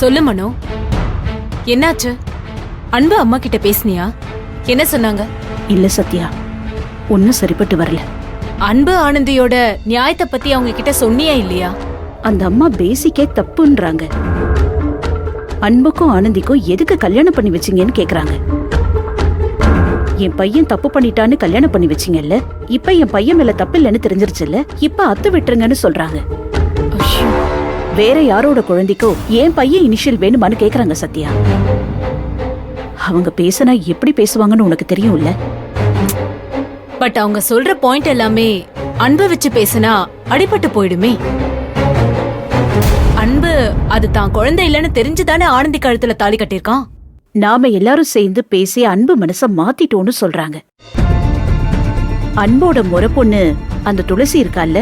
சொல்லு மனோ, என்னாச்சு? அன்பு அம்மா கிட்ட பேசுனியா? என்ன சொன்னாங்க? இல்ல சத்யா, ஒன்னும் சரிப்பட்டு வரல. அன்பு ஆனந்தியோட நியாயத்தை பத்தி அவங்க கிட்ட சொன்னியா இல்லையா? அந்த அம்மா பேசிக்கே தப்புன்றாங்க. அன்புக்கும் ஆனந்திக்கும் எதுக்கு கல்யாணம் பண்ணி வச்சீங்கன்னு கேக்குறாங்க. என் பையன் தப்பு பண்ணிட்டான்னு கல்யாணம் பண்ணி வச்சீங்கல்ல, இப்ப என் பையன் மேல தப்பு இல்லைன்னு தெரிஞ்சிருச்சுல்ல, இப்ப அத்து விட்டுருங்கன்னு சொல்றாங்க. வேற யாரோட குழந்தைக்கோ என் பையன் இனிஷியல் வேணுமான்னு கேக்குறாங்க சத்யா. அவங்க பேசினா எப்படி பேசுவாங்கன்னு உனக்கு தெரியும்ல. பட் அவங்க சொல்ற பாயிண்ட் எல்லாமே அன்பை வச்சு பேசினா அடிபட்டு போயிடுமே. அன்பு அது தான் குழந்தை இல்லைன்னு தெரிஞ்சுதானே ஆனந்தி கழுத்துல தாலி கட்டிருக்கான். நாம எல்லாரும் சேர்ந்து பேசி அன்பு மனச மாத்திட்டோம்னு சொல்றாங்க. அன்போட முறை பொண்ணு அந்த துளசி இருக்கால்ல,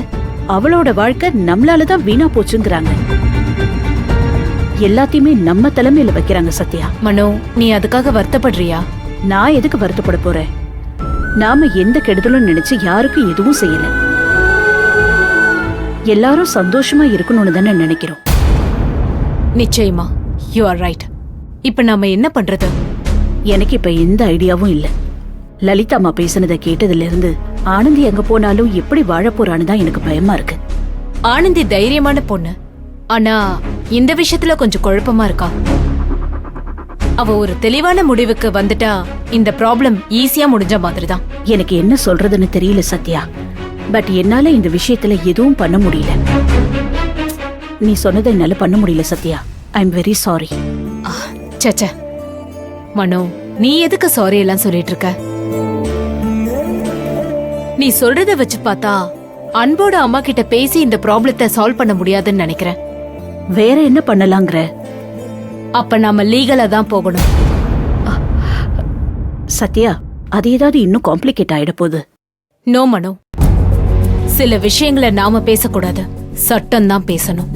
அவளோட வாழ்க்கை நம்மளாலதான் வீணா போச்சுங்கிறாங்க. எல்லாத்தையுமே நம்ம தலைமையில வைக்கிறாங்க சத்யா. மனோ, நீ அதுக்காக வருத்தப்படுறியா? நான் எதுக்கு வருத்தப்பட போறேன்? நாம எந்த கெடுதலும் நினைச்சு யாருக்கும் எதுவும் செய்யல. எல்லாரும் சந்தோஷமா இருக்கணும்னு தானே நினைக்கிறோம். நிச்சயமா, யூ ஆர் ரைட். இப்ப நாம என்ன பண்றது? எனக்கு இப்ப எந்த ஐடியாவும் இல்ல. லலிதா அம்மா பேசினதை கேட்டதுல இருந்து ஆனந்தி எங்க போனாலும் எப்படி வாழ போறான்னு தான் எனக்கு பயமா இருக்கு. ஆனந்தி தைரியமான பொண்ணு, ஆனா இந்த விஷயத்துல கொஞ்சம் குழப்பமா இருக்கா. அவ ஒரு தெளிவான முடிவுக்கு வந்துட்டா இந்த ப்ராப்ளம் ஈஸியா முடிஞ்ச மாதிரிதான். எனக்கு என்ன சொல்றதுன்னு தெரியல சத்யா. பட் என்னால இந்த விஷயத்துல எதுவும் பண்ண முடியல. நீ சொன்னதை என்னால பண்ண முடியல Sathya. I am very sorry. சச்ச மனோ, நீ எதுக்கு சாரி எல்லாம் சொல்லிட்டு இருக்க? நீ சொல்றத வச்சு பார்த்தா அன்போட அம்மா கிட்ட பேசி இந்த ப்ராப்ளத்தை சால்வ் பண்ண முடியாதுன்னு நினைக்கிறேன். வேற என்ன பண்ணலாங்கிற? அப்ப நாம லீகலா தான் போகணும். சத்யா, அது ஏதாவது இன்னும் காம்ப்ளிகேட் ஆயிட போகுது. நோ மனோ, சில விஷயங்களை நாம பேசக்கூடாது, சட்டம் தான் பேசணும்.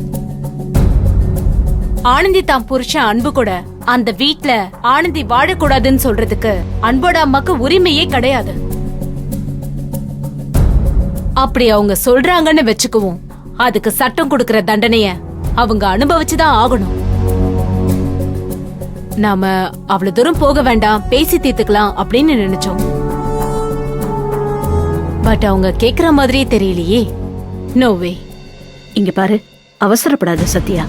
ஆனந்தி தான் புருஷன் அன்பு கூட அந்த வீட்ல ஆனந்தி வாழக்கூடாதுன்னு சொல்றதுக்கு அன்போட அம்மாக்கு உரிமையே கிடையாது. அப்படி அவங்க சொல்றாங்கன்னு வச்சுக்குவோம், அதுக்கு சட்டம் கொடுக்கற தண்டனைய அவங்க அனுபவிச்சுதான் ஆகணும். நாம அவ்வளவு தூரம் போக வேண்டாம், பேசி தீர்த்துக்கலாம் அப்படின்னு நினைச்சோம். பட் அவங்க கேக்குற மாதிரியே தெரியலையே. No way. இங்க பாரு, அவசரப்படாத சத்யா.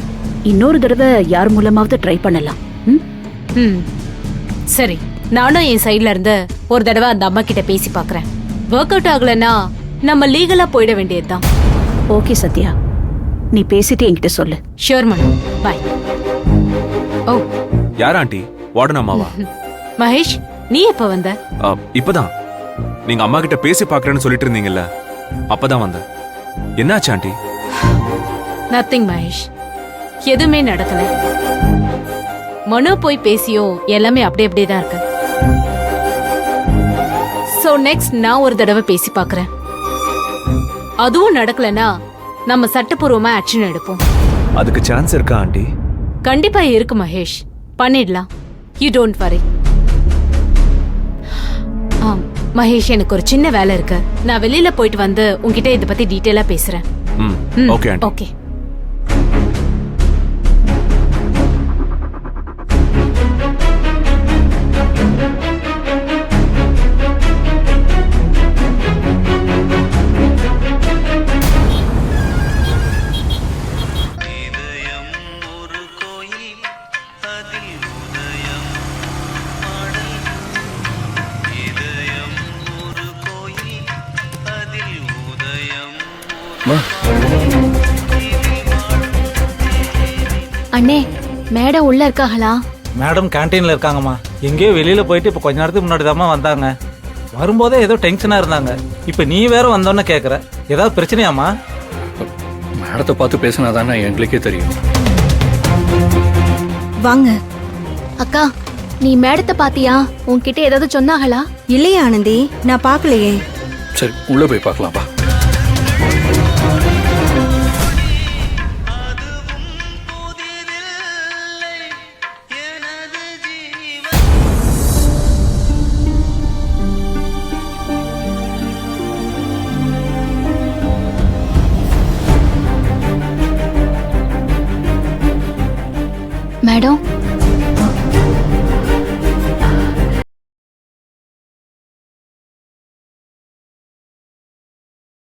இன்னொரு தடவை யார் மூலமாவது ட்ரை பண்ணலாம். சரி, நானும் என் சைட்ல இருந்து ஒரு தடவை அந்த அம்மா கிட்ட பேசி பாக்குறேன். ஒர்க் அவுட் ஆகலன்னா நம்ம லீகலா போயிட வேண்டியதுதான். ஓகே சத்யா, நீ பேசிட்டு என்கிட்ட சொல்லு. ஷூர் மனு, பை. ஓ, யார் ஆண்டி? வார்டன் அம்மாவா? மகேஷ், நீ எப்ப வந்த? இப்பதான். நீங்க அம்மா கிட்ட பேசி பாக்குறேன்னு சொல்லிட்டு இருந்தீங்கல்ல, அப்பதான் வந்தேன். என்னாச்சு ஆண்டி? நத்திங் மகேஷ், எதுவுமே நடக்கல. மனு போய் பேசியும் எல்லாமே அப்படியே தான் இருக்கு. சோ நெக்ஸ்ட் நான் ஒரு தடவை பேசி பாக்குறேன். அதுவும் நடக்கலனா நம்ம சட்டப்பூர்வமா ஆக்ஷன் எடுப்போம். அதுக்கு சான்ஸ் இருக்கா ஆண்டி? கண்டிப்பா இருக்கு மகேஷ், பண்ணிடலாம். You don't worry. மகேஷ், எனக்கு ஒரு சின்ன வேலை இருக்கு. நான் வெளியில போயிட்டு வந்து உன்கிட்ட இத பத்தி டீடைலா பேசுறேன். Okay aunty. ஓகே. அண்ணே, மேடம் உள்ள இருக்காங்களா? மேடம் கேன்டீன்ல இருக்காங்கம்மா. எங்கேயோ வெளியில போயிட்டு இப்ப கொஞ்ச நேரத்துக்கு முன்னாடி தாம்மா வந்தாங்க. வரும்போதே ஏதோ டென்ஷனா இருந்தாங்க. இப்ப நீ வேற வந்தோன்னு கேக்குற, ஏதாவது பிரச்சனையாமா? மேடத்தை பார்த்து பேசினாதானே எங்களுக்கே தெரியும். வாங்க. அக்கா, நீ மேடத்தை பாத்தியா? உன்கிட்ட ஏதாவது சொன்னாங்களா? இல்லையா ஆனந்தி, நான் பார்க்கலையே. சரி, உள்ள போய் பார்க்கலாம் வா. மேடம்